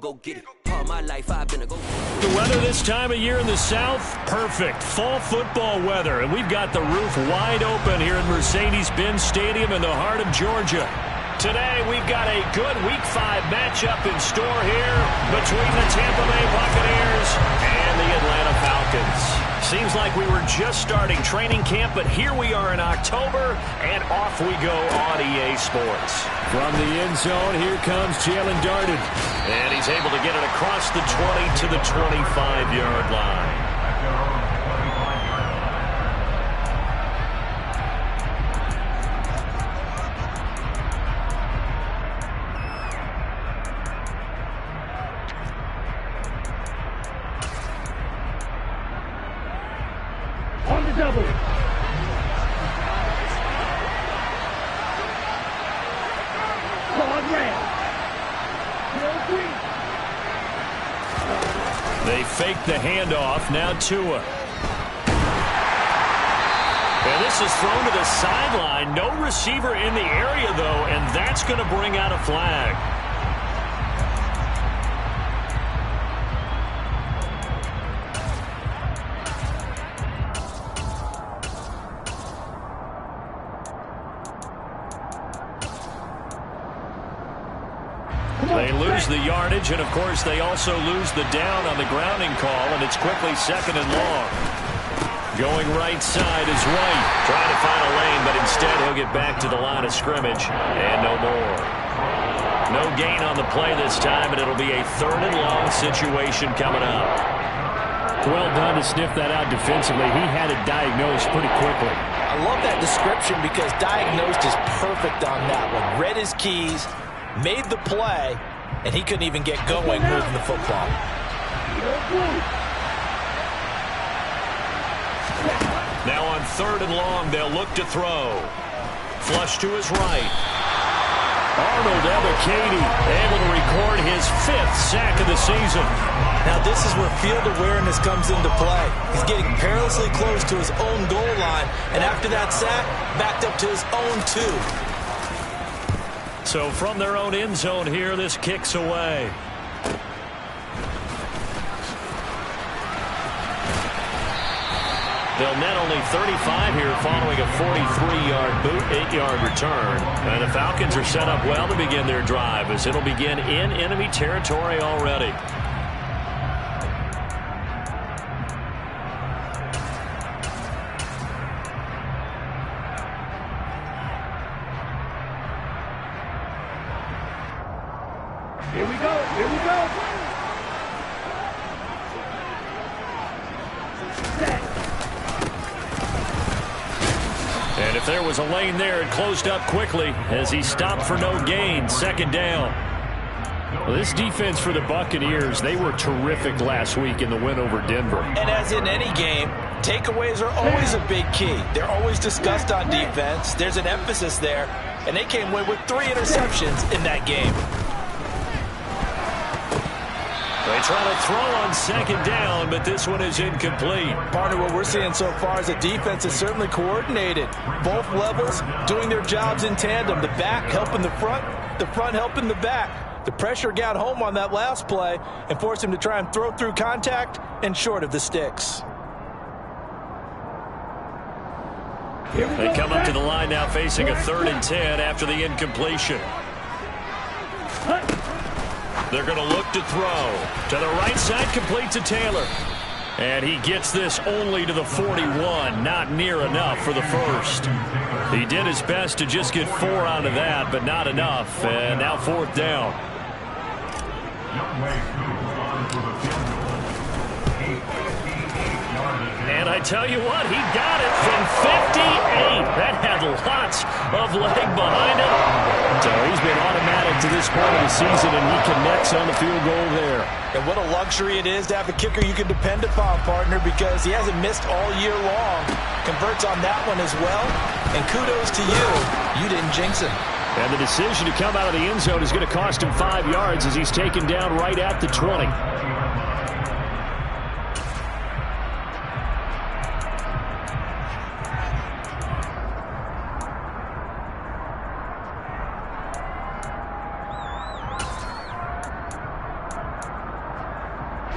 go get it. All my life I've been a go. The weather this time of year in the South, perfect. Fall football weather, and we've got the roof wide open here at Mercedes-Benz Stadium in the heart of Georgia. Today, we've got a good Week 5 matchup in store here between the Tampa Bay Buccaneers and the Atlanta Falcons. Seems like we were just starting training camp, but here we are in October, and off we go on EA Sports. From the end zone, here comes Jalen Darden. And he's able to get it across the 20 to the 25-yard line. They fake the handoff. Now Tua. And this is thrown to the sideline. No receiver in the area, though, and that's going to bring out a flag. They lose the yardage, and, of course, they also lose the down on the grounding call, and it's quickly second and long. Going right side is White. Trying to find a lane, but instead he'll get back to the line of scrimmage, and no more. No gain on the play this time, and it'll be a third and long situation coming up. Well done to sniff that out defensively. He had it diagnosed pretty quickly. I love that description because diagnosed is perfect on that one. Read his keys, made the play, and he couldn't even get going moving the football. Now on third and long, they'll look to throw. Flush to his right. Arnold Ebiketie able to record his 5th sack of the season. Now this is where field awareness comes into play. He's getting perilously close to his own goal line, and after that sack, backed up to his own 2. So from their own end zone here, this kicks away. They'll net only 35 here following a 43-yard boot, 8-yard return. And the Falcons are set up well to begin their drive as it'll begin in enemy territory already. Here we go. Here we go. And if there was a lane there, it closed up quickly as he stopped for no gain. Second down. Well, this defense for the Buccaneers, they were terrific last week in the win over Denver. And as in any game, takeaways are always a big key. They're always discussed on defense. There's an emphasis there. And they came away with 3 interceptions in that game. They try to throw on second down, but this one is incomplete. Partner, what we're seeing so far is the defense is certainly coordinated. Both levels doing their jobs in tandem. The back helping the front helping the back. The pressure got home on that last play and forced him to try and throw through contact and short of the sticks. They come up to the line now facing a 3rd and 10 after the incompletion. They're going to look to throw. To the right side, complete to Taylor. And he gets this only to the 41. Not near enough for the first. He did his best to just get 4 out of that, but not enough. And now 4th down. And I tell you what, he got it from 58. That had lots of leg behind him. So he's been automatic to this point of the season, and he connects on the field goal there. And what a luxury it is to have a kicker you can depend upon, partner, because he hasn't missed all year long. Converts on that one as well. And kudos to you. You didn't jinx him. And the decision to come out of the end zone is going to cost him 5 yards as he's taken down right at the 20.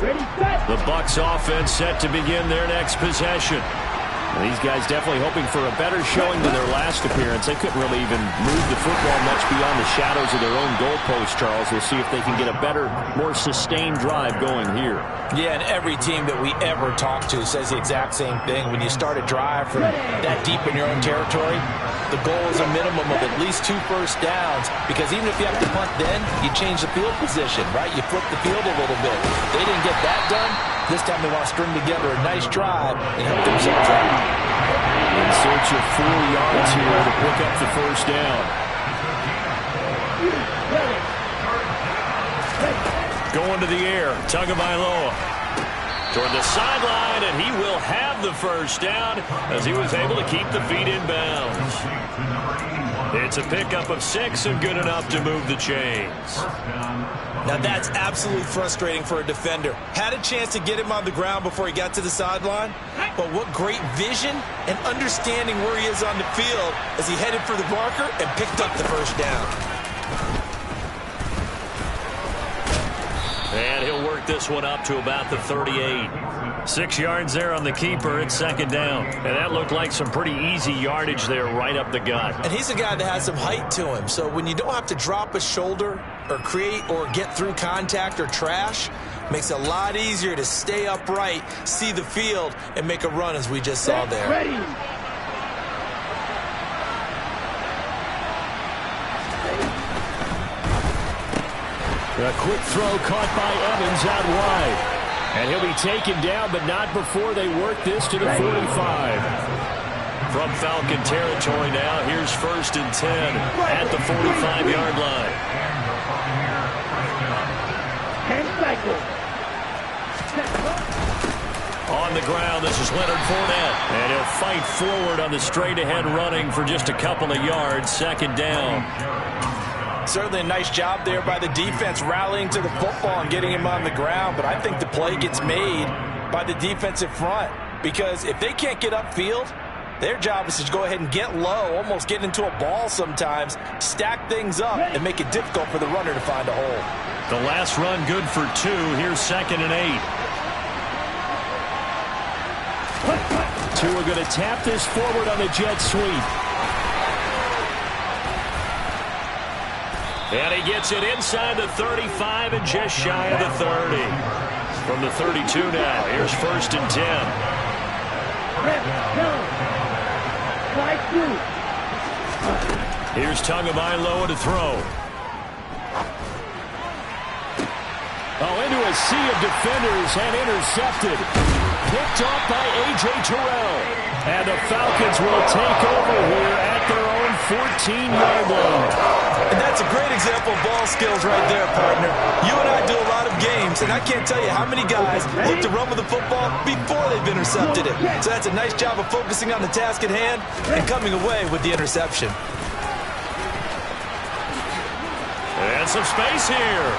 Ready, set. The Bucs offense set to begin their next possession. And these guys definitely hoping for a better showing than their last appearance. They couldn't really even move the football much beyond the shadows of their own goalpost, Charles. We'll see if they can get a better, more sustained drive going here. Yeah, and every team that we ever talk to says the exact same thing. When you start a drive from that deep in your own territory, the goal is a minimum of at least 2 first downs, because even if you have to punt then, you change the field position, right? You flip the field a little bit. They didn't get that done. This time they want to string together a nice drive and help themselves out. In search of 4 yards here to pick up the first down. Going to the air, Tagovailoa toward the sideline, and he will have the first down as he was able to keep the feet in bounds. It's a pickup of 6 and good enough to move the chains. Now that's absolutely frustrating for a defender. Had a chance to get him on the ground before he got to the sideline, but what great vision and understanding where he is on the field as he headed for the marker and picked up the first down. And he'll work this one up to about the 38. 6 yards there on the keeper. It's second down. And that looked like some pretty easy yardage there right up the gut. And he's a guy that has some height to him. So when you don't have to drop a shoulder or create or get through contact or trash, makes it a lot easier to stay upright, see the field, and make a run as we just saw there. Ready. A quick throw caught by Evans out wide. And he'll be taken down, but not before they work this to the 45. From Falcon territory now, here's 1st and 10 at the 45-yard line. Hand cycle. On the ground, this is Leonard Fournette. And he'll fight forward on the straight-ahead running for just a couple of yards. Second down. Certainly a nice job there by the defense rallying to the football and getting him on the ground, but I think the play gets made by the defensive front, because if they can't get upfield, their job is to go ahead and get low, almost get into a ball sometimes, stack things up, and make it difficult for the runner to find a hole. The last run good for 2. Here's 2nd and 8. Two are going to tap this forward on the jet sweep. And he gets it inside the 35 and just shy of the 30. From the 32 now, here's 1st and 10. Here's Tagovailoa to throw. Oh, into a sea of defenders and intercepted. Picked off by A.J. Terrell. And the Falcons will take over here at their own 14-yard line. And that's a great example of ball skills right there, partner. You and I do a lot of games, and I can't tell you how many guys look to run with the football before they've intercepted it. So that's a nice job of focusing on the task at hand and coming away with the interception. And some space here.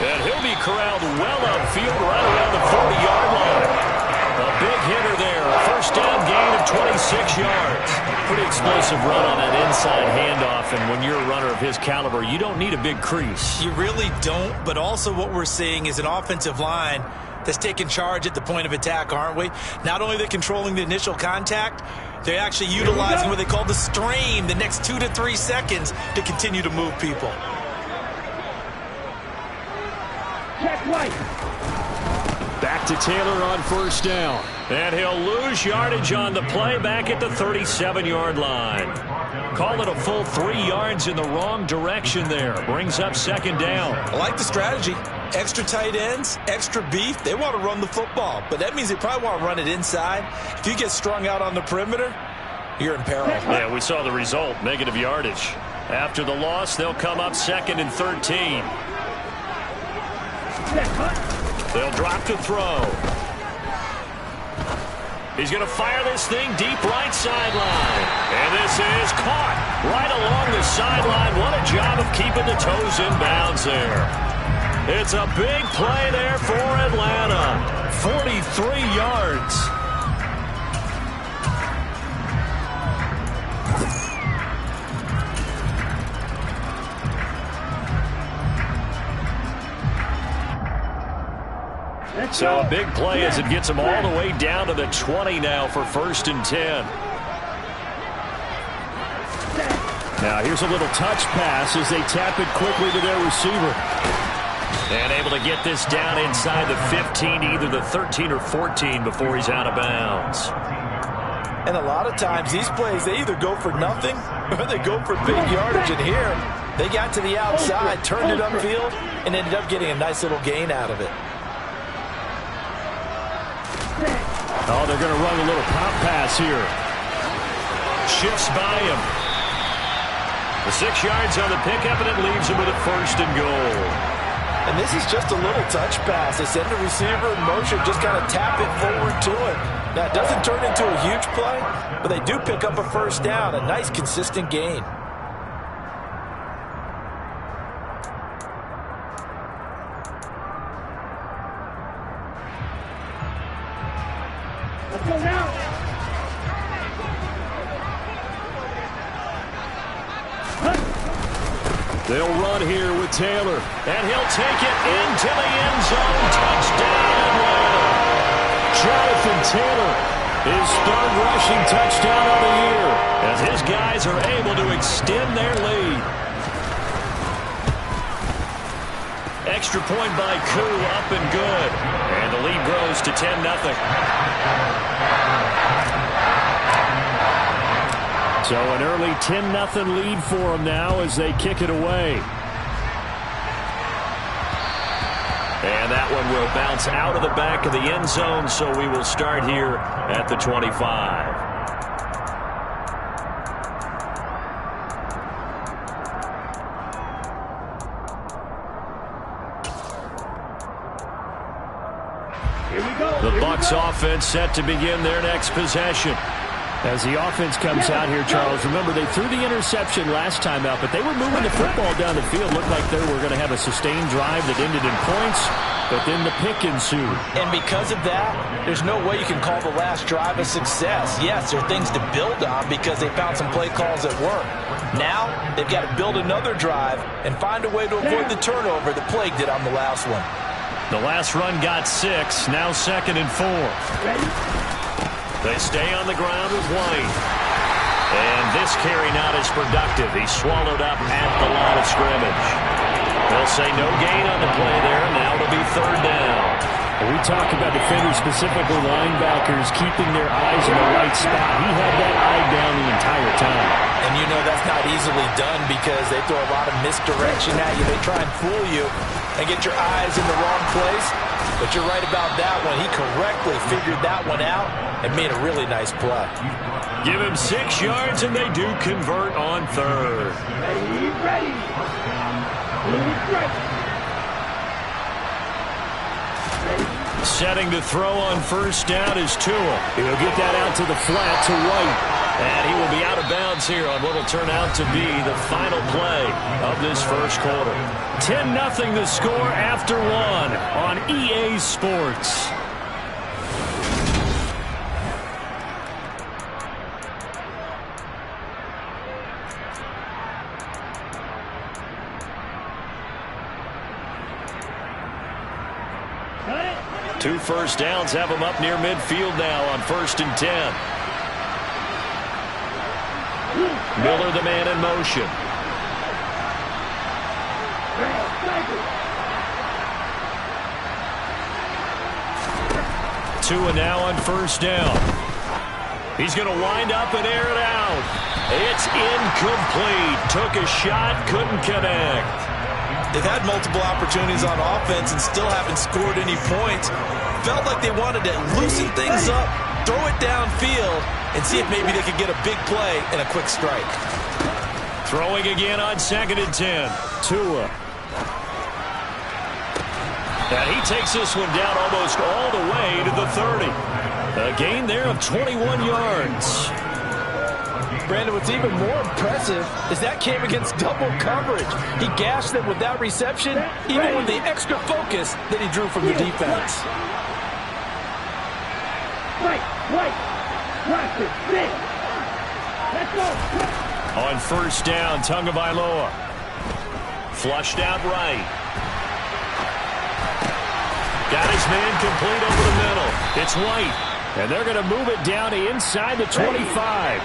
And he'll be corralled well upfield right around the 40-yard line. A big hitter there. A first down gain of 26 yards. Pretty explosive run on that inside handoff, and when you're a runner of his caliber, you don't need a big crease. You really don't, but also what we're seeing is an offensive line that's taking charge at the point of attack, aren't we? Not only are they controlling the initial contact, they're actually utilizing what they call the strain, the next 2 to 3 seconds, to continue to move people. Check right. Back to Taylor on first down. And he'll lose yardage on the play back at the 37-yard line. Call it a full 3 yards in the wrong direction there. Brings up second down. I like the strategy. Extra tight ends, extra beef. They want to run the football, but that means they probably want to run it inside. If you get strung out on the perimeter, you're in peril. Yeah, we saw the result, negative yardage. After the loss, they'll come up 2nd and 13. They'll drop to throw. He's going to fire this thing deep right sideline. And this is caught right along the sideline. What a job of keeping the toes in bounds there. It's a big play there for Atlanta. 43 yards. So a big play as it gets them all the way down to the 20 now for 1st and 10. Now here's a little touch pass as they tap it quickly to their receiver. And able to get this down inside the 15, either the 13 or 14 before he's out of bounds. And a lot of times these plays, they either go for nothing or they go for big yardage. And here, they got to the outside, turned it upfield, and ended up getting a nice little gain out of it. Oh, they're going to run a little pop pass here. Shifts by him. The 6 yards on the pickup, and it leaves him with a 1st and goal. And this is just a little touch pass. They send the receiver in motion, just kind of tap it forward to him. Now, it doesn't turn into a huge play, but they do pick up a 1st down, a nice, consistent gain. Let's go now. They'll run here with Taylor, and he'll take it into the end zone. Touchdown, Atlanta. Jonathan Taylor, his 3rd rushing touchdown of the year, as his guys are able to extend their lead. Extra point by Koo, up and good. And the lead grows to 10-0. So an early 10-0 lead for them now as they kick it away. And that one will bounce out of the back of the end zone, so we will start here at the 25. Here we go. The Bucs offense set to begin their next possession. As the offense comes out here, Charles, remember they threw the interception last time out, but they were moving the football down the field. Looked like they were going to have a sustained drive that ended in points, but then the pick ensued. And because of that, there's no way you can call the last drive a success. Yes, there are things to build on because they found some play calls that work. Now, they've got to build another drive and find a way to avoid the turnover that plagued it on the last one. The last run got 6, now 2nd and 4. Ready? They stay on the ground with White. And this carry not as productive. He's swallowed up at the line of scrimmage. They'll say no gain on the play there. Now it'll be 3rd down. When we talk about defenders, specifically linebackers, keeping their eyes in the right spot. He had that eye down the entire time. And you know that's not easily done because they throw a lot of misdirection at you. They try and fool you and get your eyes in the wrong place. But you're right about that one. He correctly figured that one out and made a really nice play. Give him 6 yards, and they do convert on 3rd. Ready, ready. Ready. Setting to throw on 1st down is Tua. He'll get that out to the flat to White. And he will be out of bounds here on what will turn out to be the final play of this 1st quarter. 10-0 the score after 1 on EA Sports. Two 1st downs have them up near midfield now on 1st and 10. Miller, the man in motion. Tua now on 1st down. He's going to wind up and air it out. It's incomplete. Took a shot, couldn't connect. They've had multiple opportunities on offense and still haven't scored any points. Felt like they wanted to loosen things up, throw it downfield, and see if maybe they could get a big play and a quick strike. Throwing again on 2nd and 10. Tua. And he takes this one down almost all the way to the 30. A gain there of 21 yards. Brandon, what's even more impressive is that came against double coverage. He gashed them with that reception, even with the extra focus that he drew from the defense. Right. Watch it. Sit. Let's go. On 1st down, Tagovailoa. Flushed out right. Got his man complete over the middle. It's White. And they're going to move it down to inside the 25.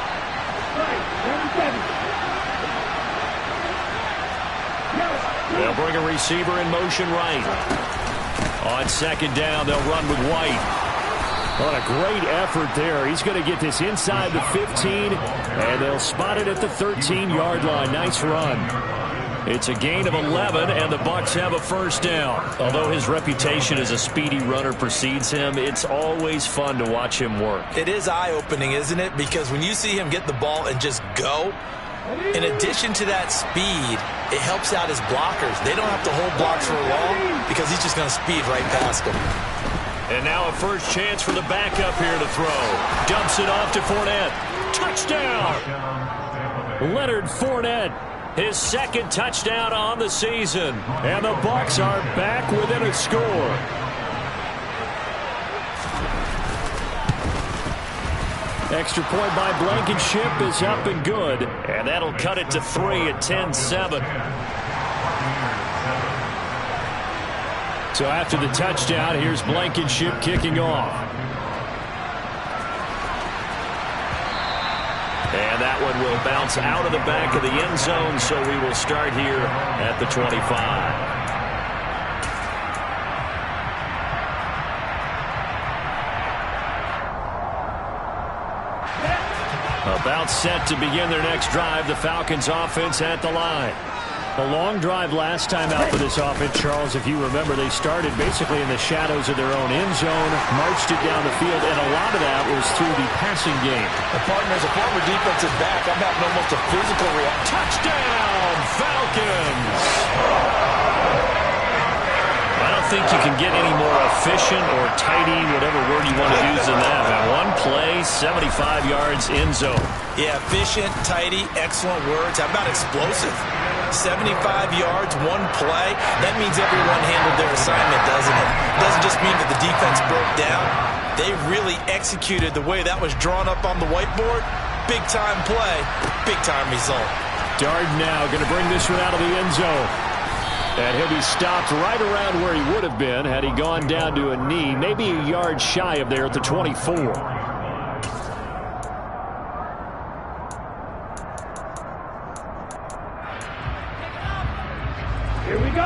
They'll bring a receiver in motion right. On second down, they'll run with White. What a great effort there. He's going to get this inside the 15, and they'll spot it at the 13-yard line. Nice run. It's a gain of 11, and the Bucs have a first down. Although his reputation as a speedy runner precedes him, it's always fun to watch him work. It is eye-opening, isn't it? Because when you see him get the ball and just go, in addition to that speed, it helps out his blockers. They don't have to hold blocks for long because he's just going to speed right past them. And now a first chance for the backup here to throw. Dumps it off to Fournette. Touchdown! Leonard Fournette, his second touchdown on the season. And the Bucs are back within a score. Extra point by Blankenship is up and good. And that'll cut it to 3 at 10-7. So after the touchdown, here's Blankenship kicking off. And that one will bounce out of the back of the end zone, so we will start here at the 25. About set to begin their next drive, the Falcons offense at the line. A long drive last time out for this offense, Charles. If you remember, they started basically in the shadows of their own end zone, marched it down the field, and a lot of that was through the passing game. The partner is a former defensive back. I'm having almost a physical reaction. Touchdown, Falcons! I don't think you can get any more efficient or tidy, whatever word you want to use in that. Man, one play, 75 yards, end zone. Yeah, efficient, tidy, excellent words. How about explosive? 75 yards, one play. That means everyone handled their assignment, doesn't it? It doesn't just mean that the defense broke down. They really executed the way that was drawn up on the whiteboard. Big-time play, big-time result. Darden now going to bring this one out of the end zone. And he'll be stopped right around where he would have been had he gone down to a knee, maybe a yard shy of there at the 24.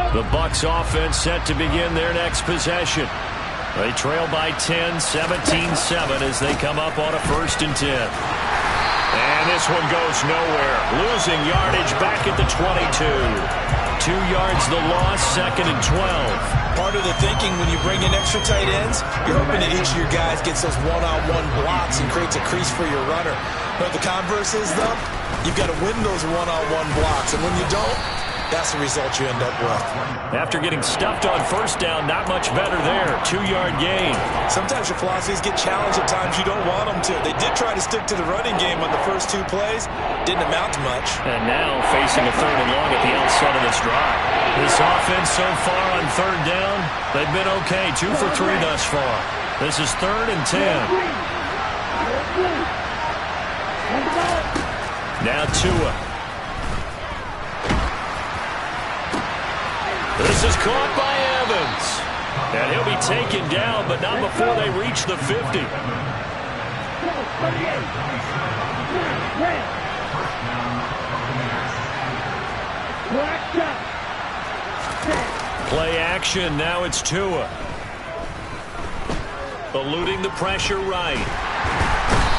The Bucs offense set to begin their next possession. They trail by 10, 17-7 as they come up on a 1st and 10. And this one goes nowhere. Losing yardage back at the 22. 2 yards the loss, 2nd and 12. Part of the thinking when you bring in extra tight ends, you're hoping that each of your guys gets those one-on-one blocks and creates a crease for your runner. But the converse is, though, you've got to win those one-on-one blocks. And when you don't, that's the result you end up with. After getting stuffed on 1st down, not much better there. 2-yard gain. Sometimes your philosophies get challenged at times you don't want them to. They did try to stick to the running game on the first 2 plays. Didn't amount to much. And now facing a 3rd and long at the outset of this drive. This offense so far on 3rd down, they've been okay. 2 for 3 thus far. This is 3rd and 10. Now Tua. This is caught by Evans. And he'll be taken down, but not before they reach the 50. Play action, now it's Tua. Eluding the pressure right.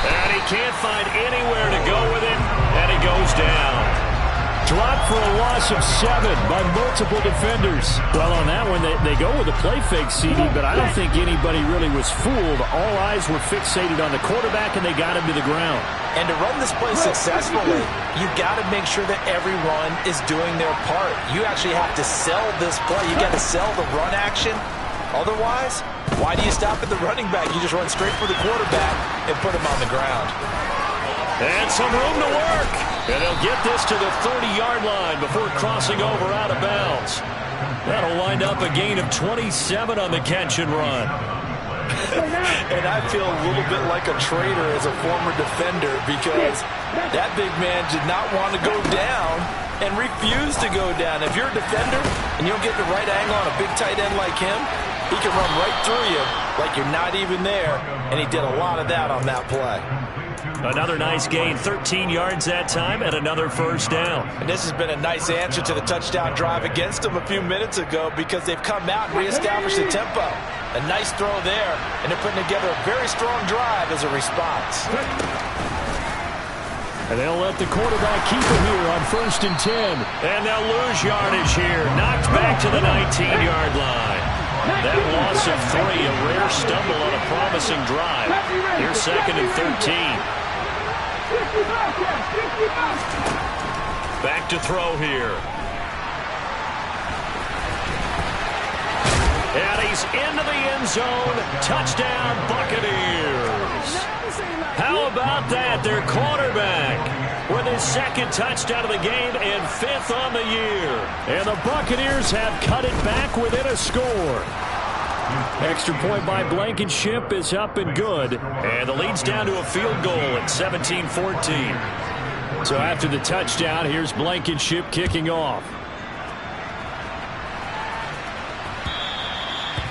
And he can't find anywhere to go with it, and he goes down. Dropped for a loss of 7 by multiple defenders. Well, on that one, they go with a play fake, CD, but I don't think anybody really was fooled. All eyes were fixated on the quarterback, and they got him to the ground. And to run this play successfully, you've got to make sure that everyone is doing their part. You actually have to sell this play. You got to sell the run action. Otherwise, why do you stop at the running back? You just run straight for the quarterback and put him on the ground. And some room to work. And they'll get this to the 30-yard line before crossing over out of bounds. That'll wind up a gain of 27 on the catch and run. And I feel a little bit like a traitor as a former defender because that big man did not want to go down and refused to go down. If you're a defender and you don't get the right angle on a big tight end like him, He can run right through you like you're not even there, and he did a lot of that on that play. Another nice gain, 13 yards that time, and another first down. And this has been a nice answer to the touchdown drive against them a few minutes ago because they've come out and reestablished the tempo. A nice throw there, and they're putting together a very strong drive as a response. And they'll let the quarterback keep it here on 1st and 10. And they'll lose yardage here. Knocked back to the 19-yard line. That loss of 3, a rare stumble on a promising drive. Here's 2nd and 13. Back to throw here. And he's into the end zone. Touchdown, Buccaneers. How about that? Their quarterback with his 2nd touchdown of the game and 5th on the year. And the Buccaneers have cut it back within a score. Extra point by Blankenship is up and good. And the lead's down to a field goal at 17-14. So after the touchdown, here's Blankenship kicking off.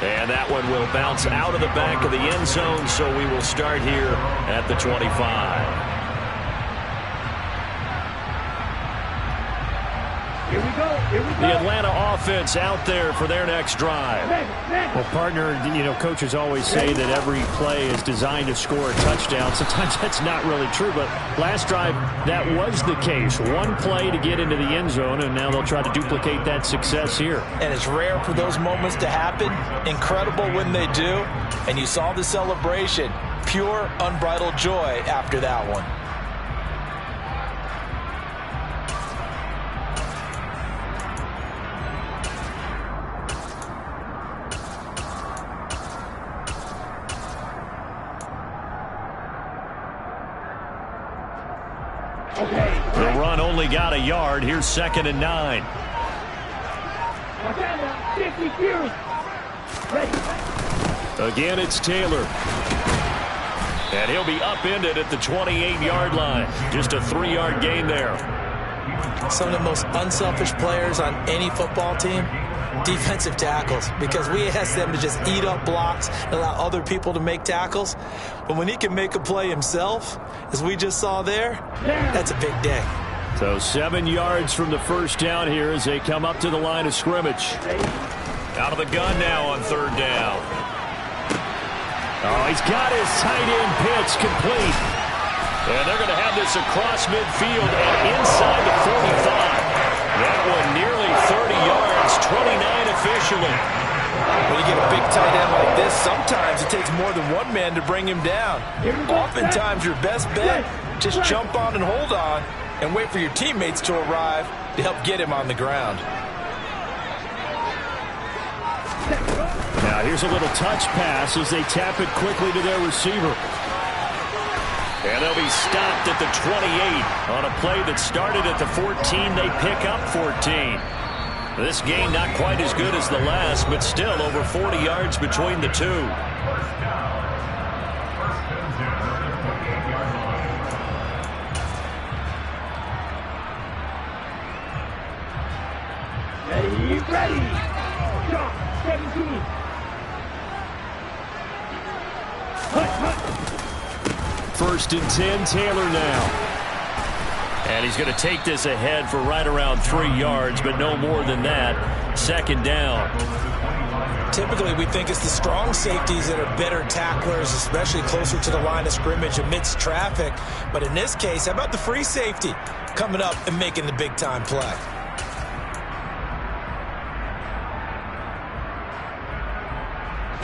And that one will bounce out of the back of the end zone, so we will start here at the 25. Here we go. Here we go. The Atlanta offense out there for their next drive. Well, partner, coaches always say that every play is designed to score a touchdown. Sometimes that's not really true, but last drive, that was the case. One play to get into the end zone, and now they'll try to duplicate that success here. And it's rare for those moments to happen. Incredible when they do. And you saw the celebration. Pure, unbridled joy after that one. The run only got a yard. Here's 2nd and 9. Again, it's Taylor. And he'll be upended at the 28-yard line. Just a 3-yard gain there. Some of the most unselfish players on any football team, defensive tackles, because we ask them to just eat up blocks and allow other people to make tackles. But when he can make a play himself, as we just saw there, that's a big day. So 7 yards from the first down here as they come up to the line of scrimmage. Out of the gun now on 3rd down. Oh, he's got his tight end pitch complete. And they're going to have this across midfield and inside the 45. That one nearly 30 yards, 29 officially. When you get a big tight end like this, sometimes it takes more than one man to bring him down. Oftentimes your best bet, just jump on and hold on and wait for your teammates to arrive to help get him on the ground. Now here's a little touch pass as they tap it quickly to their receiver. And they'll be stopped at the 28 on a play that started at the 14. They pick up 14. This game not quite as good as the last, but still over 40 yards between the two. Ready. Jump. 17. Hut. 1st and 10, Taylor now. And he's going to take this ahead for right around 3 yards, but no more than that. 2nd down. Typically, we think it's the strong safeties that are better tacklers, especially closer to the line of scrimmage amidst traffic. But in this case, how about the free safety coming up and making the big-time play?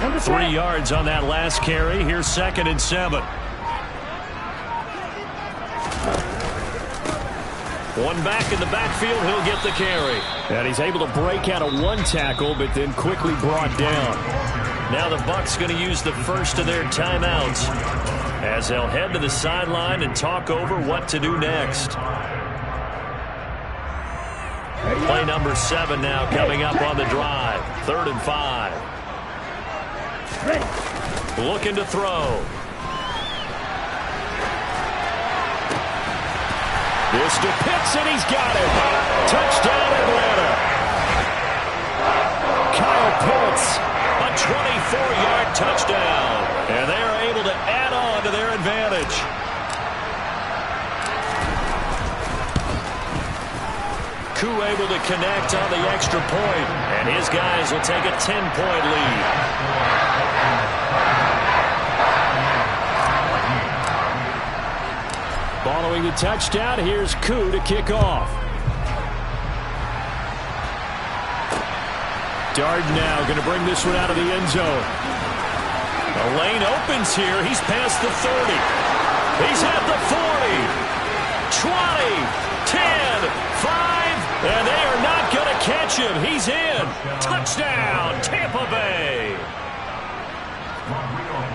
Number 3 yards on that last carry. Here's 2nd and 7. One back in the backfield, he'll get the carry. And he's able to break out of one tackle, but then quickly brought down. Now the Bucs going to use the first of their timeouts as they'll head to the sideline and talk over what to do next. Play number 7 now coming up on the drive. 3rd and 5. Looking to throw. This to Pitts, and he's got it. Touchdown, Atlanta. Kyle Pitts, a 24-yard touchdown. And they are able to add on to their advantage. Koo able to connect on the extra point, and his guys will take a 10-point lead. Following the touchdown, here's Koo to kick off. Dardanelle going to bring this one out of the end zone. The lane opens here. He's past the 30. He's at the 40. 20, 10, 5, and they are not going to catch him. He's in. Touchdown, Tampa Bay.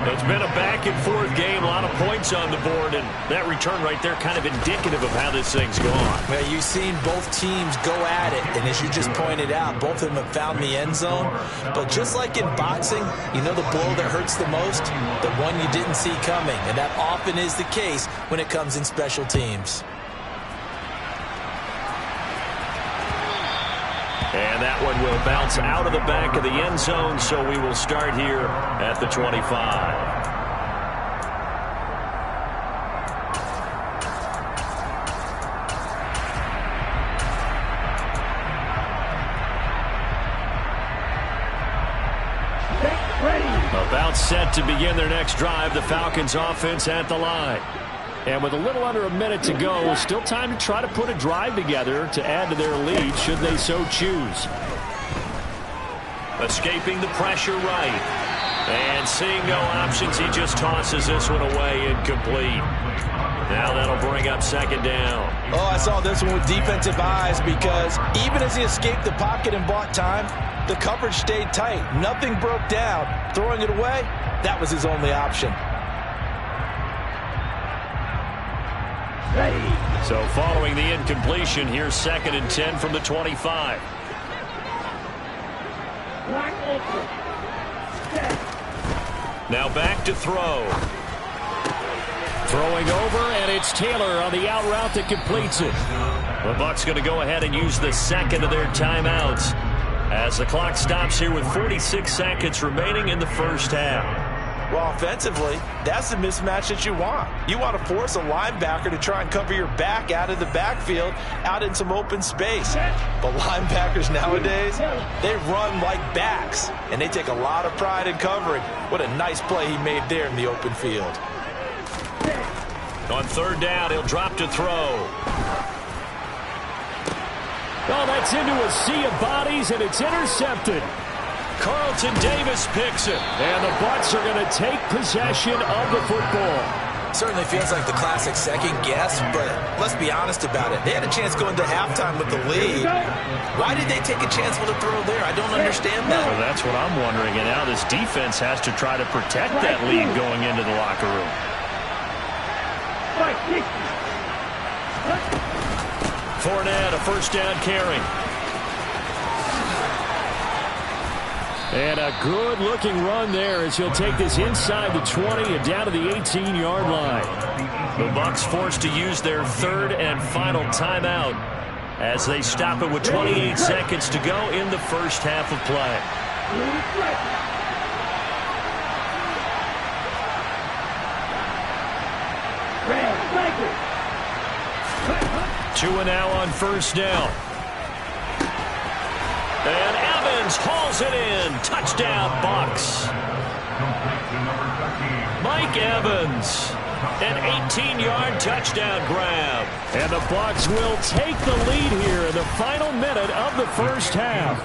It's been a back-and-forth game, a lot of points on the board, and that return right there kind of indicative of how this thing's gone. Well, you've seen both teams go at it, and as you just pointed out, both of them have found the end zone. But just like in boxing, you know the blow that hurts the most? The one you didn't see coming, and that often is the case when it comes in special teams. And that one will bounce out of the back of the end zone, so we will start here at the 25. About set to begin their next drive, the Falcons offense at the line. And with a little under a minute to go, still time to try to put a drive together to add to their lead should they so choose. Escaping the pressure right. And seeing no options, he just tosses this one away incomplete. Now that'll bring up second down. Oh, I saw this one with defensive eyes because even as he escaped the pocket and bought time, the coverage stayed tight. Nothing broke down. Throwing it away, that was his only option. So following the incompletion, here's 2nd and 10 from the 25. Now back to throw. Throwing over, and it's Taylor on the out route that completes it. The Bucs going to go ahead and use the second of their timeouts as the clock stops here with 46 seconds remaining in the first half. Well, offensively, that's the mismatch that you want. You want to force a linebacker to try and cover your back out of the backfield, out in some open space. But linebackers nowadays, they run like backs, and they take a lot of pride in covering. What a nice play he made there in the open field. On third down, he'll drop to throw. Oh, that's into a sea of bodies, and it's intercepted. Carlton Davis picks it. And the Bucs are going to take possession of the football. Certainly feels like the classic second guess, but let's be honest about it. They had a chance going to halftime with the lead. Why did they take a chance with a throw there? I don't understand that. Well, that's what I'm wondering. And now this defense has to try to protect that lead going into the locker room. Fournette, a first down carry. And a good-looking run there as he'll take this inside the 20 and down to the 18-yard line. The Bucs forced to use their third and final timeout as they stop it with 28 seconds to go in the first half of play. 2 now on first down. And Evans hauls it in. Touchdown, Bucs. Mike Evans, an 18-yard touchdown grab. And the Bucs will take the lead here in the final minute of the first half.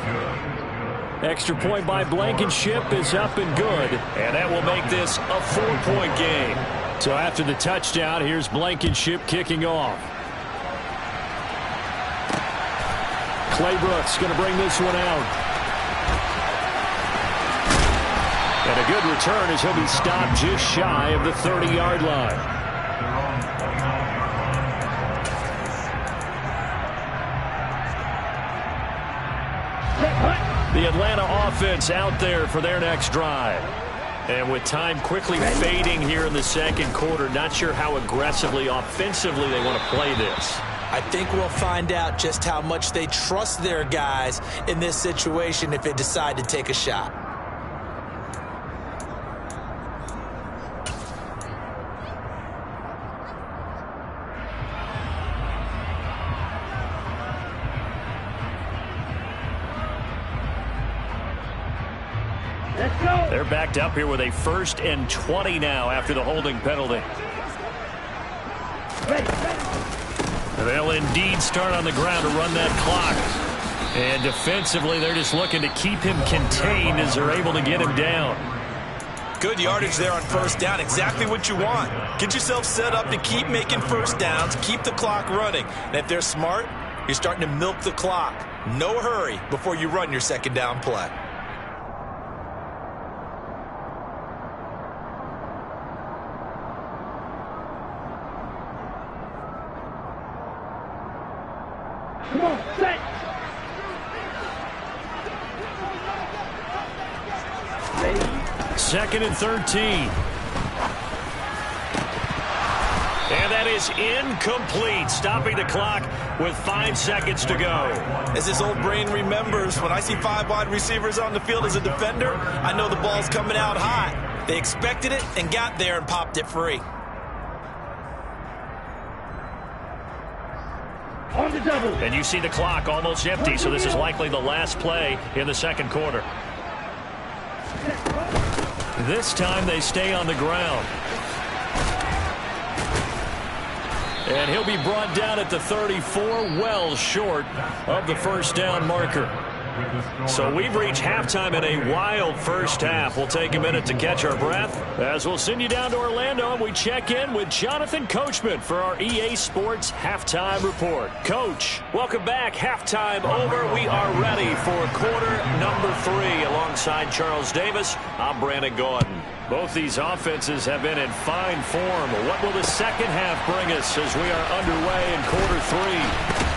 Extra point by Blankenship is up and good. And that will make this a 4-point game. So after the touchdown, here's Blankenship kicking off. Claybrooks going to bring this one out. And a good return as he'll be stopped just shy of the 30-yard line. The Atlanta offense out there for their next drive. And with time quickly fading here in the second quarter, not sure how aggressively, offensively they want to play this. I think we'll find out just how much they trust their guys in this situation if they decide to take a shot. Let's go. They're backed up here with a 1st and 20 now after the holding penalty. Ready. They'll indeed start on the ground to run that clock. And defensively, they're just looking to keep him contained as they're able to get him down. Good yardage there on 1st down. Exactly what you want. Get yourself set up to keep making 1st downs, keep the clock running. And if they're smart, you're starting to milk the clock. No hurry before you run your 2nd down play. Come on, set. 2nd and 13. And that is incomplete, stopping the clock with 5 seconds to go. As this old brain remembers, when I see 5 wide receivers on the field as a defender, I know the ball's coming out hot. They expected it and got there and popped it free. On the double. And you see the clock almost empty, so this is likely the last play in the 2nd quarter. This time they stay on the ground. And he'll be brought down at the 34, well short of the 1st down marker. So we've reached halftime in a wild 1st half. We'll take a minute to catch our breath as we'll send you down to Orlando and we check in with Jonathan Coachman for our EA Sports Halftime Report. Coach, welcome back. Halftime over. We are ready for quarter number 3 alongside Charles Davis. I'm Brandon Gaudin. Both these offenses have been in fine form. What will the 2nd half bring us as we are underway in quarter 3?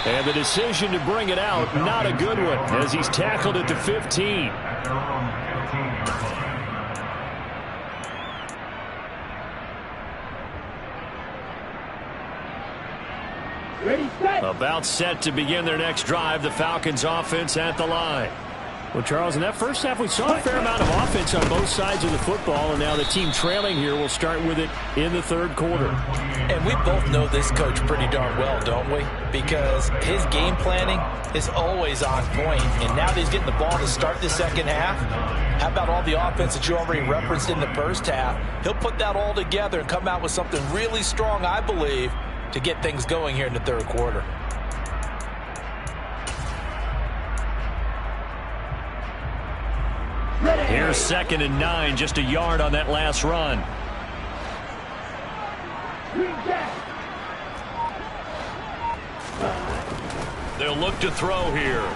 And the decision to bring it out, not a good one, as he's tackled at the 15. Ready, set. About set to begin their next drive, the Falcons offense at the line. Well, Charles, in that 1st half, we saw a fair amount of offense on both sides of the football, and now the team trailing here will start with it in the 3rd quarter. And we both know this coach pretty darn well, don't we? Because his game planning is always on point. And now that he's getting the ball to start the 2nd half, how about all the offense that you already referenced in the 1st half? He'll put that all together and come out with something really strong, I believe, to get things going here in the 3rd quarter. Here's 2nd and 9, just a yard on that last run. They'll look to throw here.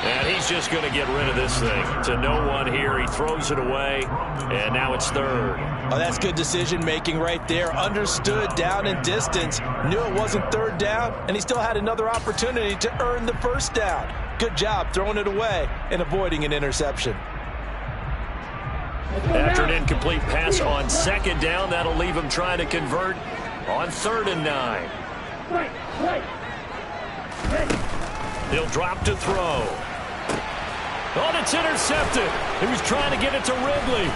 And he's just going to get rid of this thing. To no one here. He throws it away, and now it's 3rd. Oh, that's good decision-making right there. Understood down and distance. Knew it wasn't 3rd down, and he still had another opportunity to earn the 1st down. Good job throwing it away and avoiding an interception. After an incomplete pass on 2nd down, that'll leave him trying to convert on 3rd and 9. He'll drop to throw. Oh, it's intercepted. He was trying to get it to Ridley.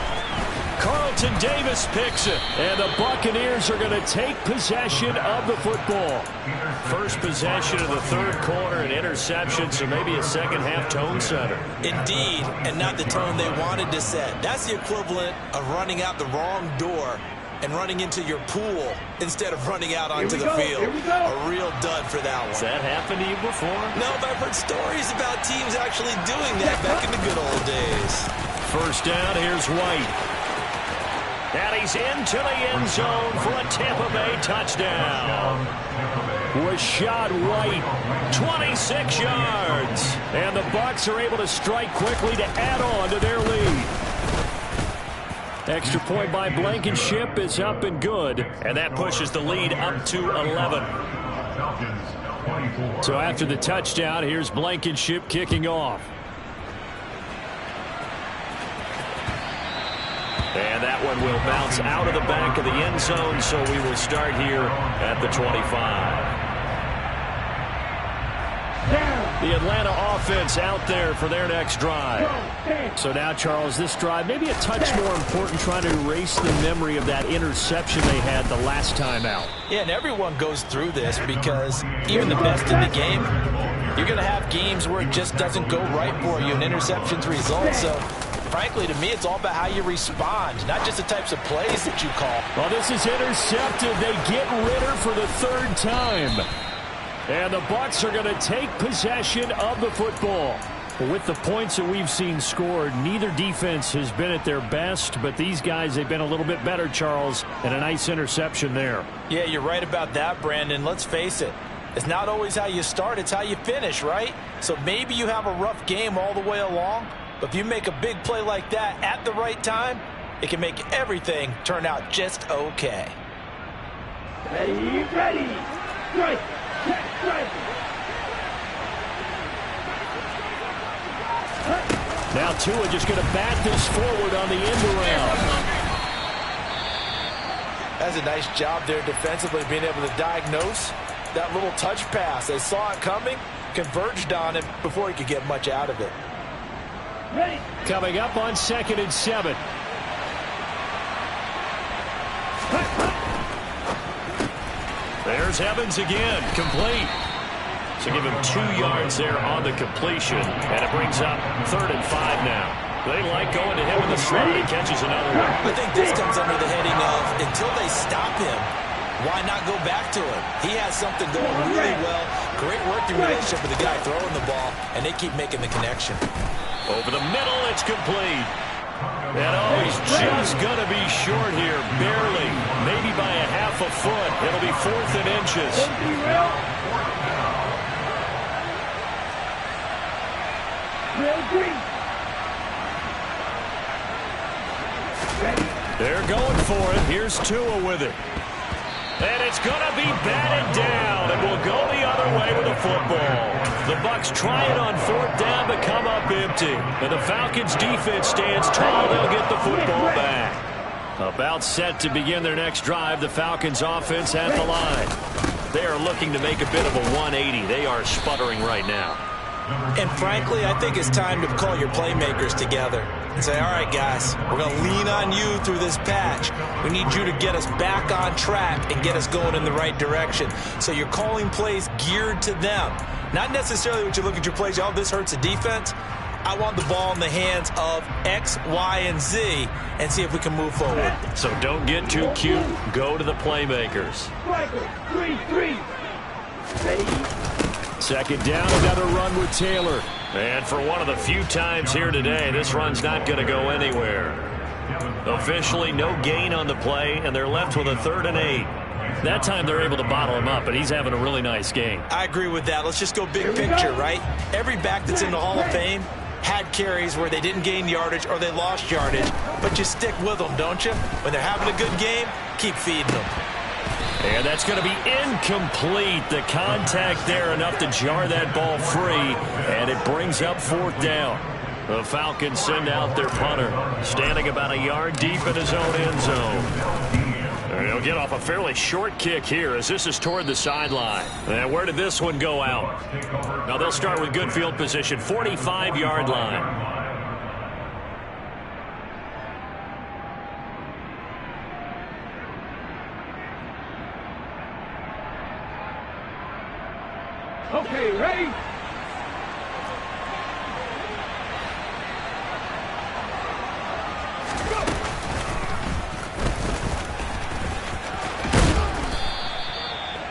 Carlton Davis picks it. And the Buccaneers are going to take possession of the football. First possession of the 3rd quarter, an interception, so maybe a 2nd half tone setter. Indeed, and not the tone they wanted to set. That's the equivalent of running out the wrong door and running into your pool instead of running out onto the field. A real dud for that one. Has that happened to you before? No, but I've heard stories about teams actually doing that back in the good old days. 1st down, here's White. And he's into the end zone for a Tampa Bay touchdown. Rachaad White, 26 yards. And the Bucs are able to strike quickly to add on to their lead. Extra point by Blankenship is up and good. And that pushes the lead up to 11. So after the touchdown, here's Blankenship kicking off. And that one will bounce out of the back of the end zone, so we will start here at the 25. The Atlanta offense out there for their next drive. So now, Charles, this drive maybe a touch more important, trying to erase the memory of that interception they had the last time out. Yeah, and everyone goes through this because even the best in the game You're going to have games where it just doesn't go right for you and interceptions result. So, frankly, to me, it's all about how you respond, not just the types of plays that you call. Well, this is intercepted. They get Ritter for the third time. And the Bucs are going to take possession of the football. With the points that we've seen scored, neither defense has been at their best, but these guys, they've been a little bit better, Charles, and a nice interception there. Yeah, you're right about that, Brandon. Let's face it. It's not always how you start, it's how you finish, right? So maybe you have a rough game all the way along, but if you make a big play like that at the right time, it can make everything turn out just okay. Ready, ready. Strike, check, strike. Now Tua just going to bat this forward on the end around. That's a nice job there defensively, being able to diagnose that little touch pass. They saw it coming, converged on him before he could get much out of it. Ready. Coming up on 2nd and 7. There's Evans again, complete. So give him 2 yards there on the completion, and it brings up 3rd and 5 now. They like going to him in the slot. He catches another one. I think this comes under the heading of, until they stop him, why not go back to him? He has something going really well. Great working relationship with the guy throwing the ball, and they keep making the connection. Over the middle, it's complete. And oh, he's just going to be short here, barely. Maybe by a half a foot. It'll be 4th and inches. They're going for it. Here's Tua with it. And it's going to be batted down, and we'll go the other way with the football. The Bucs try it on 4th down, but come up empty. And the Falcons' defense stands tall. They'll get the football back. About set to begin their next drive, the Falcons' offense at the line. They are looking to make a bit of a 180. They are sputtering right now. And frankly, I think it's time to call your playmakers together and say, all right, guys, we're going to lean on you through this patch. We need you to get us back on track and get us going in the right direction. So you're calling plays geared to them. Not necessarily when you look at your plays, oh, this hurts the defense. I want the ball in the hands of X, Y, and Z and see if we can move forward. So don't get too cute. Go to the playmakers. 3-3. Ready. 2nd down, another run with Taylor. And for one of the few times here today, this run's not going to go anywhere. Officially, no gain on the play, and they're left with a 3rd and 8. That time they're able to bottle him up, but he's having a really nice game. I agree with that. Let's just go big picture, right? Every back that's in the Hall of Fame had carries where they didn't gain yardage or they lost yardage, but you stick with them, don't you? When they're having a good game, keep feeding them. And that's going to be incomplete. The contact there enough to jar that ball free, and it brings up 4th down. The Falcons send out their punter, standing about a yard deep in his own end zone. And he'll get off a fairly short kick here as this is toward the sideline. And where did this one go out? Now they'll start with good field position, 45-yard line. Okay, ready? Go.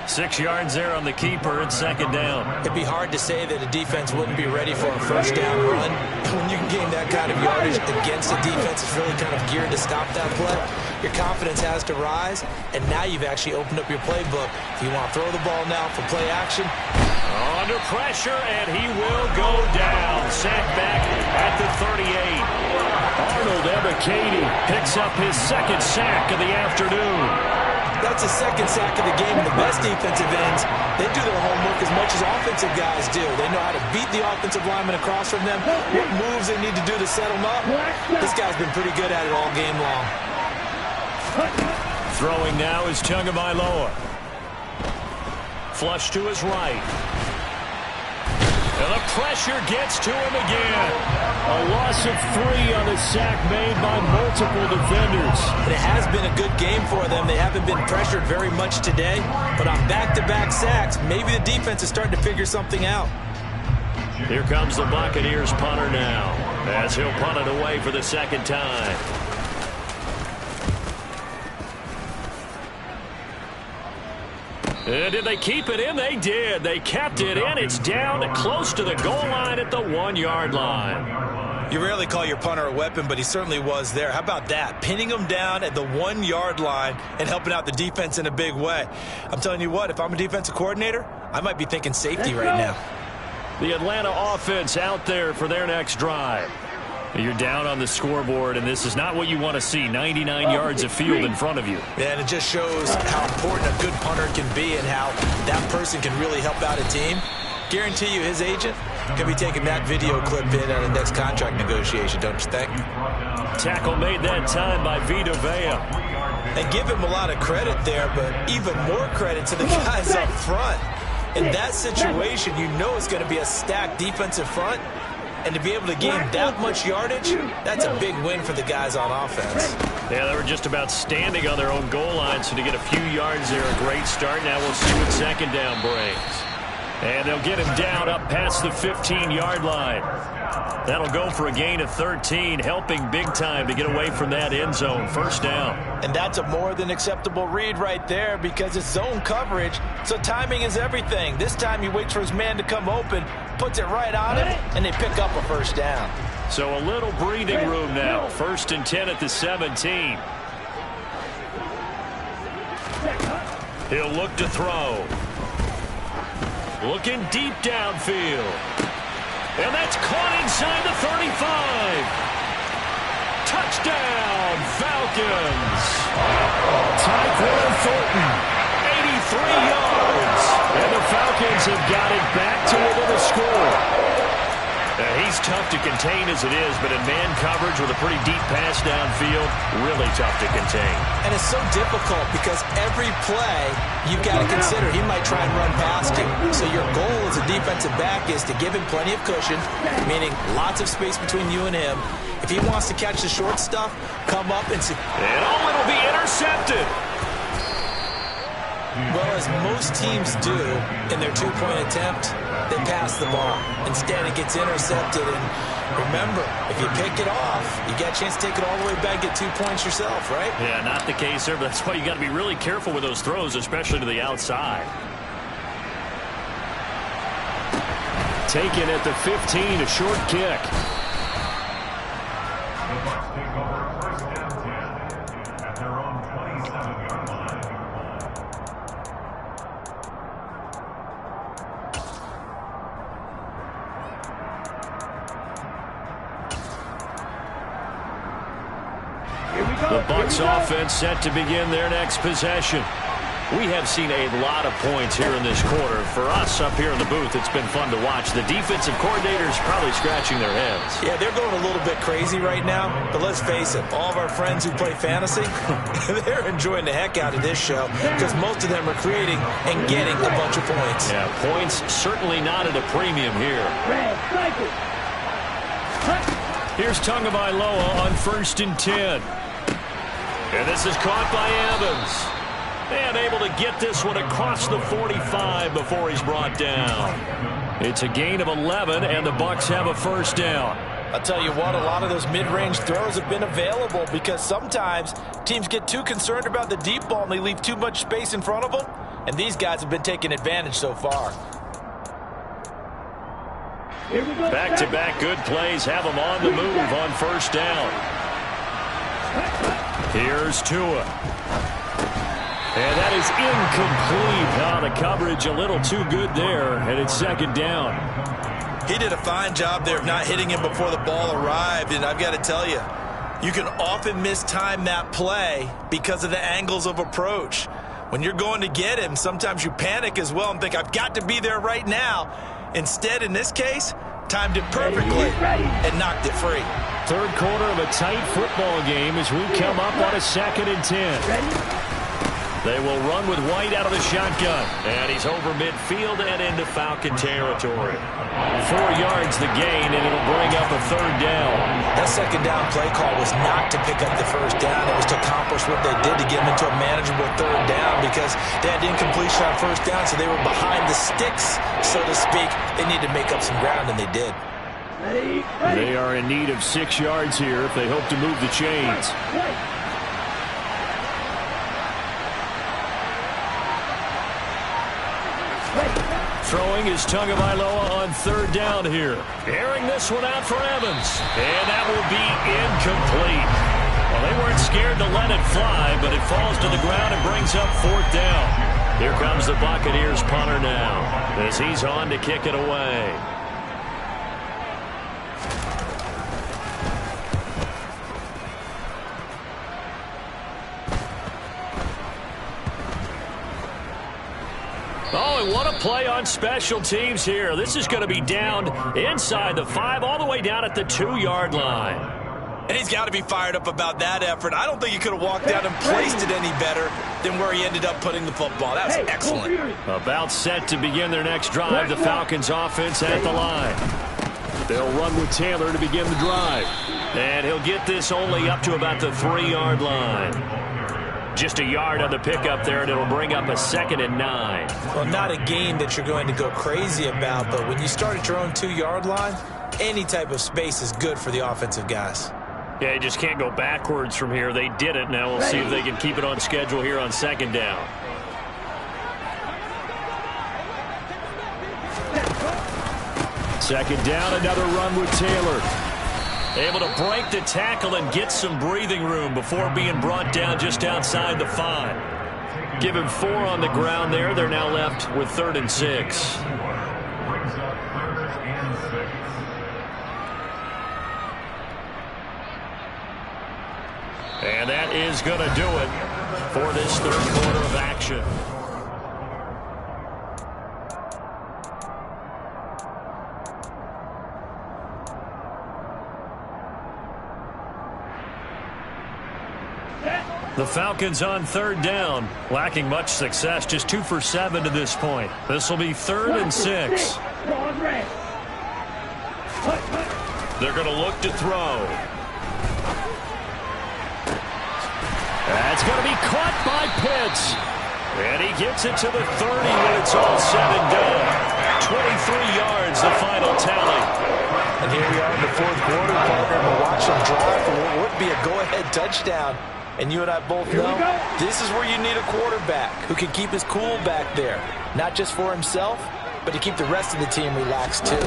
6 yards there on the keeper and 2nd down. It'd be hard to say that a defense wouldn't be ready for a 1st down run. When you can gain that kind of yardage against a defense that's really kind of geared to stop that play, your confidence has to rise, and now you've actually opened up your playbook. If you want to throw the ball now for play action, under pressure, and he will go down. Sacked back at the 38. Arnold Ebiketie picks up his 2nd sack of the afternoon. That's a 2nd sack of the game. And the best defensive ends, they do their homework as much as offensive guys do. They know how to beat the offensive lineman across from them, what moves they need to do to set them up. This guy's been pretty good at it all game long. Throwing now is Tagovailoa. Flush to his right. And the pressure gets to him again. A loss of 3 on the sack made by multiple defenders. It has been a good game for them. They haven't been pressured very much today, but on back-to-back sacks, maybe the defense is starting to figure something out. Here comes the Buccaneers punter now, as he'll punt it away for the second time. And did they keep it in? They did. They kept it in. It's down to close to the goal line at the 1-yard line. You rarely call your punter a weapon, but he certainly was there. How about that? Pinning him down at the 1-yard line and helping out the defense in a big way. I'm telling you what, if I'm a defensive coordinator, I might be thinking safety right now. The Atlanta offense out there for their next drive. You're down on the scoreboard, and this is not what you want to see. 99 yards of field in front of you. Yeah, and it just shows how important a good punter can be and how that person can really help out a team. Guarantee you his agent can be taking that video clip in on the next contract negotiation, don't you think? Tackle made that time by Vita Vea. And give him a lot of credit there, but even more credit to the guys up front. In that situation, you know it's going to be a stacked defensive front. And to be able to gain that much yardage, that's a big win for the guys on offense. Yeah, they were just about standing on their own goal line, so to get a few yards there, a great start. Now we'll see what second down brings. And they'll get him down up past the 15-yard line. That'll go for a gain of 13, helping big time to get away from that end zone. First down. And that's a more than acceptable read right there because it's zone coverage, so timing is everything. This time he waits for his man to come open, puts it right on him, and they pick up a first down. So a little breathing room now. 1st and 10 at the 17. He'll look to throw. Looking deep downfield. And that's caught inside the 35. Touchdown, Falcons. Tyquan Thornton, 83 yards. And the Falcons have got it back to within a score. He's tough to contain as it is, but in man coverage with a pretty deep pass downfield, really tough to contain. And it's so difficult because every play you've got to consider he might try and run past you. So your goal as a defensive back is to give him plenty of cushion, meaning lots of space between you and him. If he wants to catch the short stuff, come up and see. And it'll be intercepted. Well, as most teams do in their two-point attempt, they pass the ball. Instead, it gets intercepted. And remember, if you pick it off, you get a chance to take it all the way back, get 2 points yourself, right? Yeah, not the case there, but that's why you got to be really careful with those throws, especially to the outside. Taken at the 15, a short kick. The Bucs offense set to begin their next possession. We have seen a lot of points here in this quarter. For us up here in the booth, it's been fun to watch. The defensive coordinators probably scratching their heads. Yeah, they're going a little bit crazy right now. But let's face it, all of our friends who play fantasy, they're enjoying the heck out of this show because most of them are creating and getting a bunch of points. Yeah, points certainly not at a premium here. Here's Tagovailoa on 1st and 10. And this is caught by Evans. And able to get this one across the 45 before he's brought down. It's a gain of 11, and the Bucs have a first down. I'll tell you what, a lot of those mid-range throws have been available because sometimes teams get too concerned about the deep ball and they leave too much space in front of them. And these guys have been taking advantage so far. Back-to-back good plays have them on the move on first down. Here's Tua. And that is incomplete. The coverage a little too good there, and it's second down. He did a fine job there of not hitting him before the ball arrived, and I've got to tell you, you can often mistime that play because of the angles of approach. When you're going to get him, sometimes you panic as well and think, I've got to be there right now. Instead, in this case, timed it perfectly and knocked it free. Third quarter of a tight football game as we come up on a 2nd and 10. They will run with White out of the shotgun. And he's over midfield and into Falcon territory. 4 yards the gain, and it'll bring up a third down. That second down play call was not to pick up the first down. It was to accomplish what they did to get them into a manageable third down because they had incompletion on first down, so they were behind the sticks, so to speak. They needed to make up some ground, and they did. They are in need of 6 yards here if they hope to move the chains. Throwing is Tagovailoa on third down here. Airing this one out for Evans. And that will be incomplete. Well, they weren't scared to let it fly, but it falls to the ground and brings up fourth down. Here comes the Buccaneers punter now as he's on to kick it away. Oh, and what a play on special teams here. This is going to be down inside the 5, all the way down at the 2-yard line. And he's got to be fired up about that effort. I don't think he could have walked down and placed it any better than where he ended up putting the football. That was excellent. About set to begin their next drive, the Falcons offense at the line. They'll run with Taylor to begin the drive. And he'll get this only up to about the 3-yard line. Just a yard on the pickup there, and it'll bring up a 2nd and 9. Well, not a game that you're going to go crazy about, but when you start at your own 2-yard line, any type of space is good for the offensive guys. Yeah, you just can't go backwards from here. They did it. Now we'll see if they can keep it on schedule here on 2nd down. Second down, another run with Taylor. Able to break the tackle and get some breathing room before being brought down just outside the 5. Give him 4 on the ground there. They're now left with 3rd and 6. And that is going to do it for this third quarter of action. The Falcons on third down, lacking much success, just 2 for 7 to this point. This will be 3rd and 6. They're going to look to throw. That's going to be caught by Pitts. And he gets it to the 30 when it's all said and done. 23 yards, the final tally. And here we are in the fourth quarter, partner. We'll watch them drive for what would be a go-ahead touchdown. And you and I both know this is where you need a quarterback who can keep his cool back there. Not just for himself, but to keep the rest of the team relaxed too.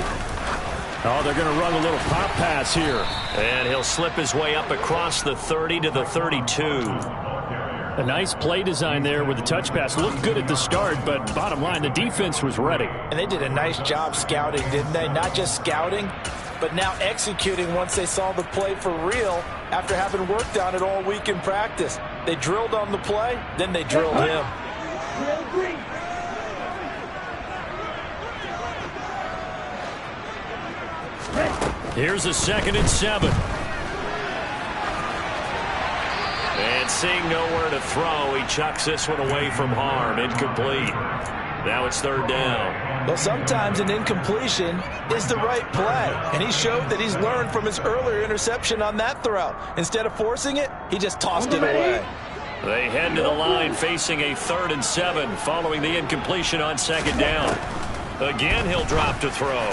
Oh, they're going to run a little pop pass here. And he'll slip his way up across the 30 to the 32. A nice play design there with the touch pass. Looked good at the start, but bottom line, the defense was ready. And they did a nice job scouting, didn't they? Not just scouting, but now executing once they saw the play for real after having worked on it all week in practice. They drilled on the play, then they drilled him. Here's a 2nd and 7. And seeing nowhere to throw, he chucks this one away from harm. Incomplete. Now it's 3rd down. Well, sometimes an incompletion is the right play. And he showed that he's learned from his earlier interception on that throw. Instead of forcing it, he just tossed it away. They head to the line facing a 3rd and 7 following the incompletion on 2nd down. Again, he'll drop to throw.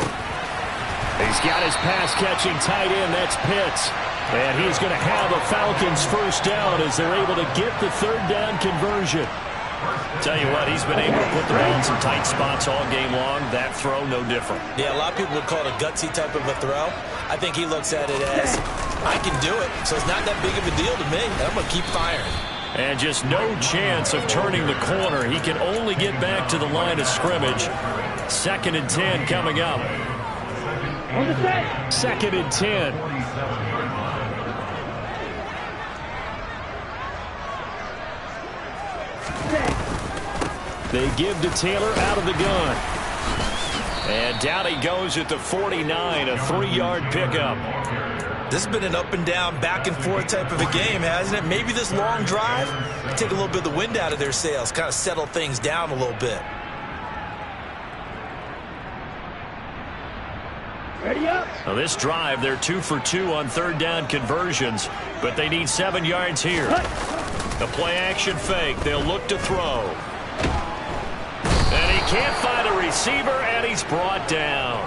He's got his pass-catching tight end. That's Pitts. And he's going to have a Falcons first down as they're able to get the 3rd down conversion. Tell you what, he's been able to put the ball in some tight spots all game long. That throw, no different. Yeah, a lot of people would call it a gutsy type of a throw. I think he looks at it as, I can do it, so it's not that big of a deal to me. I'm going to keep firing. And just no chance of turning the corner. He can only get back to the line of scrimmage. 2nd and 10 coming up. 2nd and 10. They give to Taylor out of the gun. And down he goes at the 49, a 3-yard pickup. This has been an up and down, back and forth type of a game, hasn't it? Maybe this long drive take a little bit of the wind out of their sails, kind of settle things down a little bit. Ready up. Now this drive, they're 2 for 2 on third down conversions, but they need 7 yards here. The play action fake. They'll look to throw. And he can't find a receiver, and he's brought down.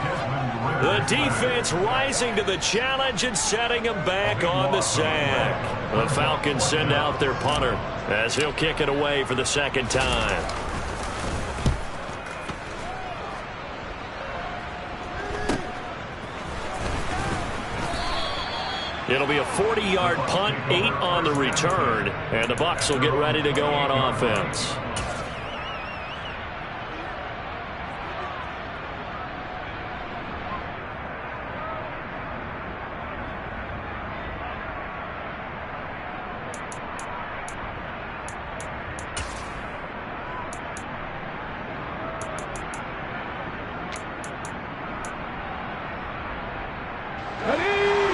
The defense rising to the challenge and setting him back on the sack. The Falcons send out their punter as he'll kick it away for the second time. It'll be a 40-yard punt, 8 on the return, and the Bucs will get ready to go on offense.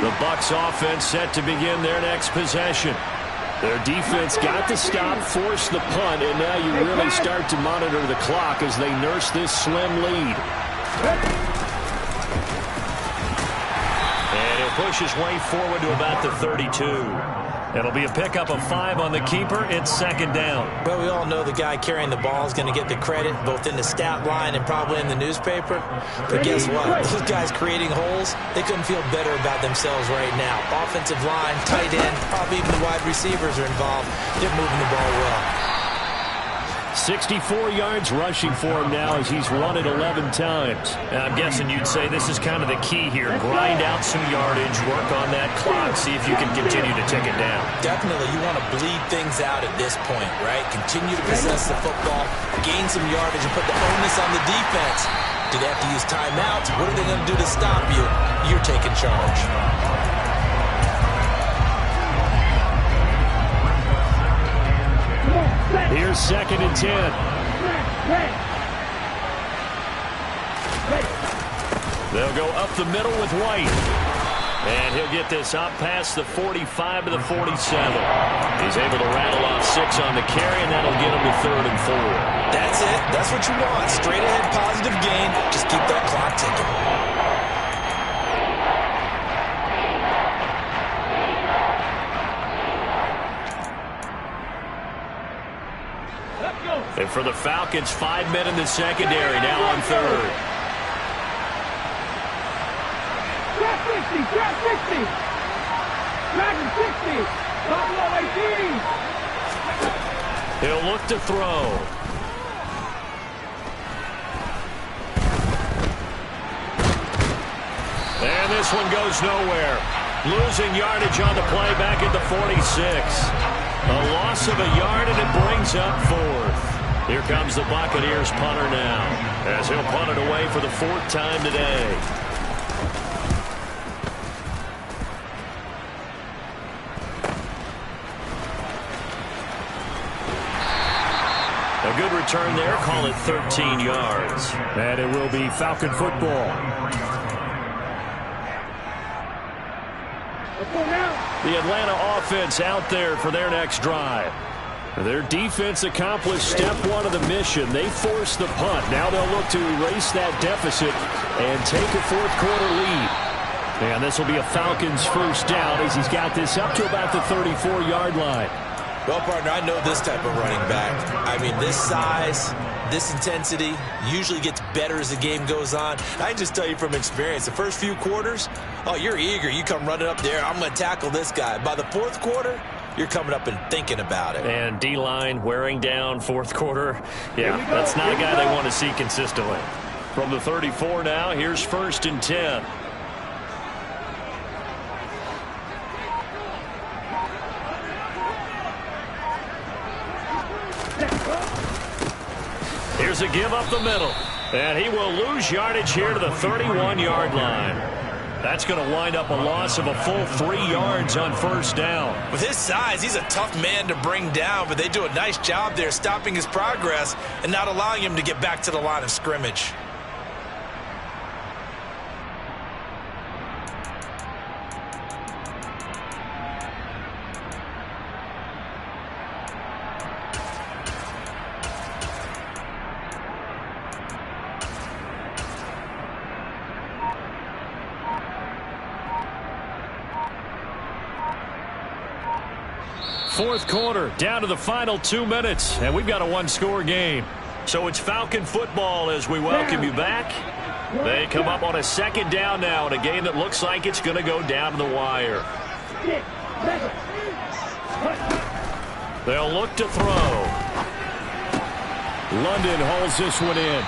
The Bucs offense set to begin their next possession. Their defense got the stop, forced the punt, and now you really start to monitor the clock as they nurse this slim lead. And he'll push his way forward to about the 32. It'll be a pickup of 5 on the keeper. It's second down. Well, we all know the guy carrying the ball is going to get the credit, both in the stat line and probably in the newspaper. But guess what? Those guys creating holes, they couldn't feel better about themselves right now. Offensive line, tight end, probably even the wide receivers are involved. They're moving the ball well. 64 yards rushing for him now as he's run it 11 times. And I'm guessing you'd say this is kind of the key here. Grind out some yardage, work on that clock, see if you can continue to tick it down. Definitely, you want to bleed things out at this point, right? Continue to possess the football, gain some yardage, and put the onus on the defense. Do they have to use timeouts? What are they going to do to stop you? You're taking charge. Here's second and 10. They'll go up the middle with White. And he'll get this up past the 45 to the 47. He's able to rattle off 6 on the carry, and that'll get him to 3rd and 4. That's it. That's what you want. Straight ahead, positive gain. Just keep that clock ticking. And for the Falcons, 5 men in the secondary, now on 3rd. Trap 60, trap 60. Dragon 60. Buffalo 18. He'll look to throw. And this one goes nowhere. Losing yardage on the play back at the 46. A loss of a yard, and it brings up 4th. Here comes the Buccaneers punter now, as he'll punt it away for the 4th time today. A good return there, call it 13 yards. And it will be Falcon football. The Atlanta offense out there for their next drive. Their defense accomplished step 1 of the mission. They forced the punt. Now they'll look to erase that deficit and take a 4th quarter lead. And this will be a Falcons first down as he's got this up to about the 34-yard line. Well, partner, I know this type of running back. I mean, this size, this intensity usually gets better as the game goes on. I can just tell you from experience, the first few quarters, oh, you're eager. You come running up there, I'm going to tackle this guy. By the 4th quarter, you're coming up and thinking about it. And D-line wearing down 4th quarter. Yeah, that's not a guy they want to see consistently. From the 34 now, here's 1st and 10. Here's a give up the middle. And he will lose yardage here to the 31-yard line. That's going to wind up a loss of a full 3 yards on 1st down. With his size, he's a tough man to bring down, but they do a nice job there stopping his progress and not allowing him to get back to the line of scrimmage. fourth quarter, down to the final 2 minutes, and we've got a one-score game. So it's Falcon football as we welcome you back. They come up on a second down now in a game that looks like it's going to go down to the wire. They'll look to throw. London hauls this one in.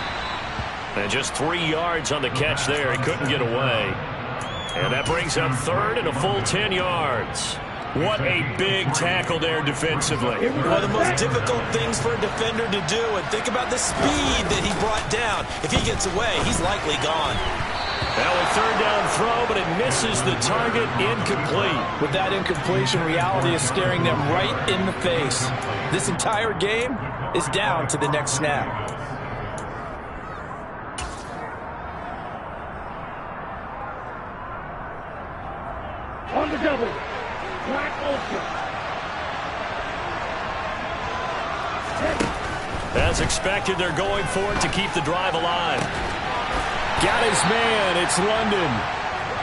And just 3 yards on the catch there. He couldn't get away. And that brings up third and a full 10 yards. What a big tackle there defensively. One of the most difficult things for a defender to do. And think about the speed that he brought down. If he gets away, he's likely gone. Now a third down throw, but it misses the target, incomplete. With that incompletion, reality is staring them right in the face. This entire game is down to the next snap. On the double. Black Ultra. As expected, they're going for it to keep the drive alive. Got his man. It's London.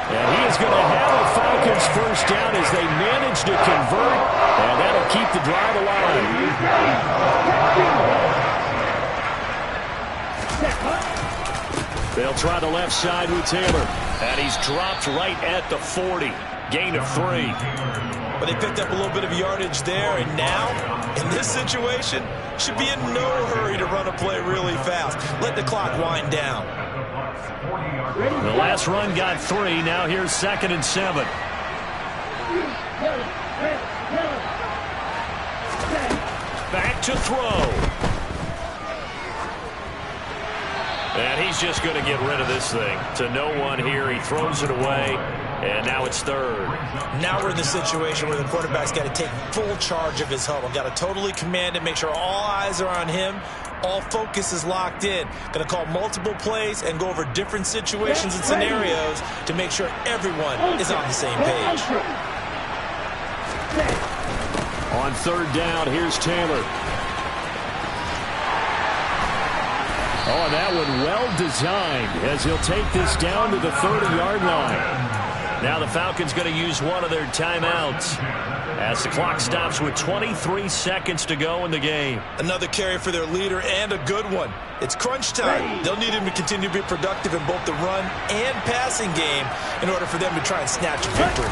And he is going to have a Falcons first down as they manage to convert. And that'll keep the drive alive. They'll try the left side with Taylor. And he's dropped right at the 40. Gain of 3. But they picked up a little bit of yardage there, and now, in this situation, should be in no hurry to run a play really fast. Let the clock wind down. The last run got 3. Now here's 2nd and 7. Back to throw. And he's just going to get rid of this thing. To no one here. He throws it away. And now it's third. Now we're in the situation where the quarterback's got to take full charge of his huddle. Got to totally command it, make sure all eyes are on him. All focus is locked in. Going to call multiple plays and go over different situations and scenarios to make sure everyone is on the same page. On third down, here's Taylor. Oh, that one well designed as he'll take this down to the 30-yard line. Now the Falcons going to use one of their timeouts as the clock stops with 23 seconds to go in the game. Another carry for their leader and a good one. It's crunch time. They'll need him to continue to be productive in both the run and passing game in order for them to try and snatch a victory.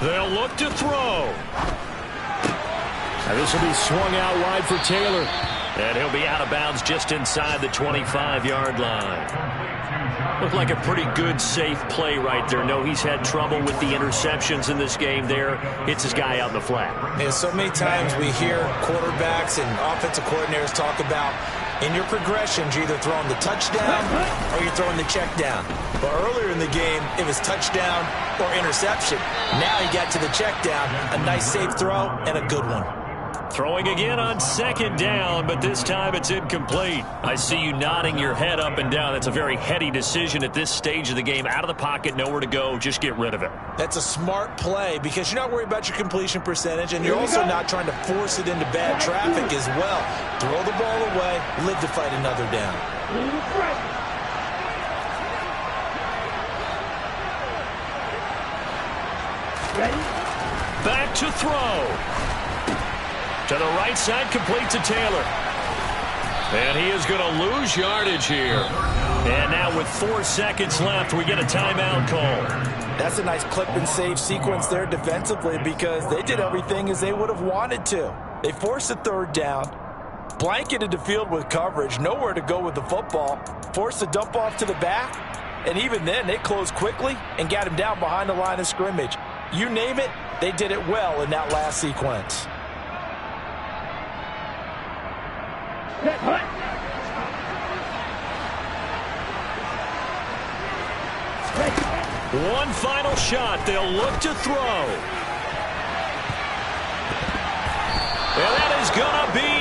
They'll look to throw. Now this will be swung out wide for Taylor. And he'll be out of bounds just inside the 25-yard line. Looked like a pretty good, safe play right there. No, he's had trouble with the interceptions in this game there. Hits his guy out in the flat. Yeah, so many times we hear quarterbacks and offensive coordinators talk about in your progressions, you're either throwing the touchdown or you're throwing the check down. But earlier in the game, it was touchdown or interception. Now he got to the check down, a nice safe throw and a good one. Throwing again on second down, but this time it's incomplete. I see you nodding your head up and down. That's a very heady decision at this stage of the game. Out of the pocket, nowhere to go. Just get rid of it. That's a smart play because you're not worried about your completion percentage, and you're also not trying to force it into bad traffic as well. Throw the ball away, live to fight another down. Back to throw. To the right side, complete to Taylor. And he is going to lose yardage here. And now with 4 seconds left, we get a timeout call. That's a nice clip and save sequence there defensively because they did everything as they would have wanted to. They forced a third down, blanketed the field with coverage, nowhere to go with the football, forced a dump off to the back, and even then they closed quickly and got him down behind the line of scrimmage. You name it, they did it well in that last sequence. One final shot. They'll look to throw. And that is going to be